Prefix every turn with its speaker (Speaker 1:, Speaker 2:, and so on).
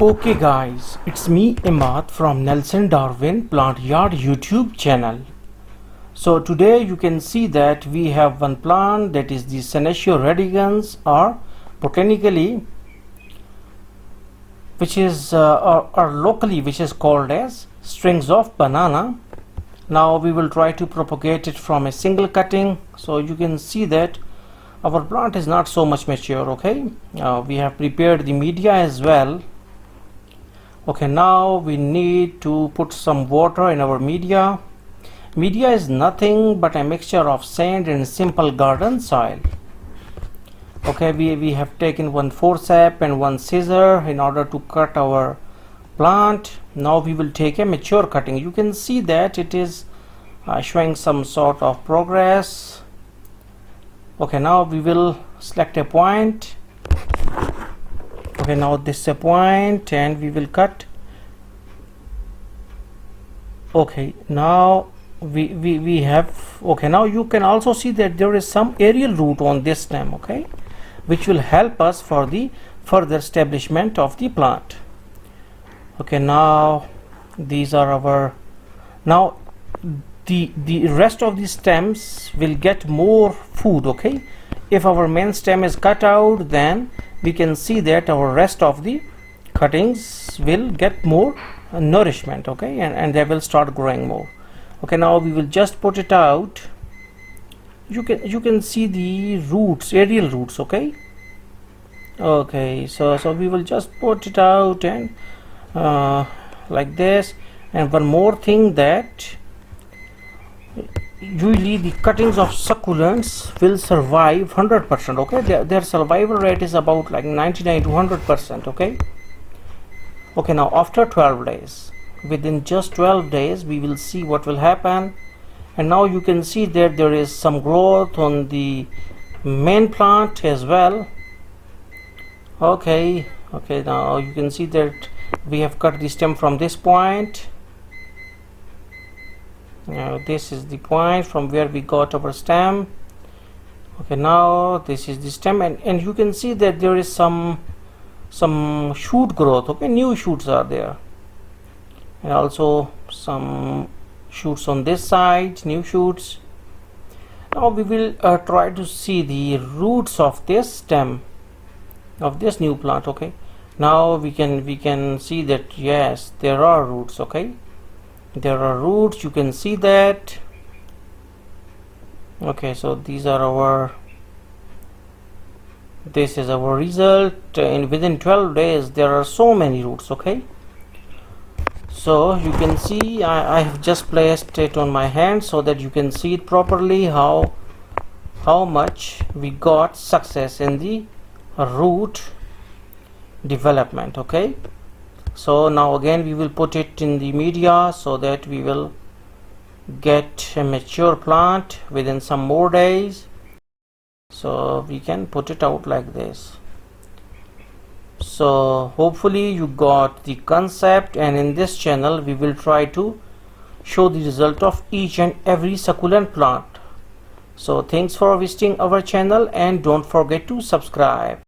Speaker 1: Okay guys, it's me Imad from Nelson Darwin Plant Yard YouTube channel. So today you can see that we have one plant, that is the senecio radicans, or botanically which is or locally which is called as strings of banana. Now we will try to propagate it from a single cutting. So you can see that our plant is not so much mature. Okay, we have prepared the media as well. Okay, now we need to put some water in our media. Media is nothing but a mixture of sand and simple garden soil. Okay, we have taken one forceps and one scissor in order to cut our plant. Now we will take a mature cutting. You can see that it is showing some sort of progress. Okay, now we will select a point. Okay, now this is a point and we will cut. Okay, now we have, okay, now you can also see that there is some aerial root on this stem, okay, which will help us for the further establishment of the plant. Okay, now these are our, now the rest of the stems will get more food. Okay, if our main stem is cut out, then we can see that our rest of the cuttings will get more nourishment. Okay, and they will start growing more. Okay, now we will just put it out. You can see the roots, aerial roots. Okay, so we will just put it out and like this. And one more thing, that usually the cuttings of succulents will survive 100%. okay, their survival rate is about like 99 to 100%. Okay, now after 12 days, within just 12 days, we will see what will happen. And now you can see that there is some growth on the main plant as well. Okay, now you can see that we have cut the stem from this point. Now this is the point from where we got our stem. Okay, now this is the stem, and you can see that there is some shoot growth. Okay, new shoots are there, and also some shoots on this side, new shoots. Now we will try to see the roots of this stem of this new plant. Okay, now we can see that yes, there are roots. Okay, there are roots, you can see that. Okay, so these are our, this is our result, and within 12 days there are so many roots. Okay, so you can see I have just placed it on my hand so that you can see it properly, how much we got success in the root development. Okay, so now again we will put it in the media so that we will get a mature plant within some more days. So we can put it out like this. So hopefully you got the concept, and in this channel we will try to show the result of each and every succulent plant. So thanks for visiting our channel, and don't forget to subscribe.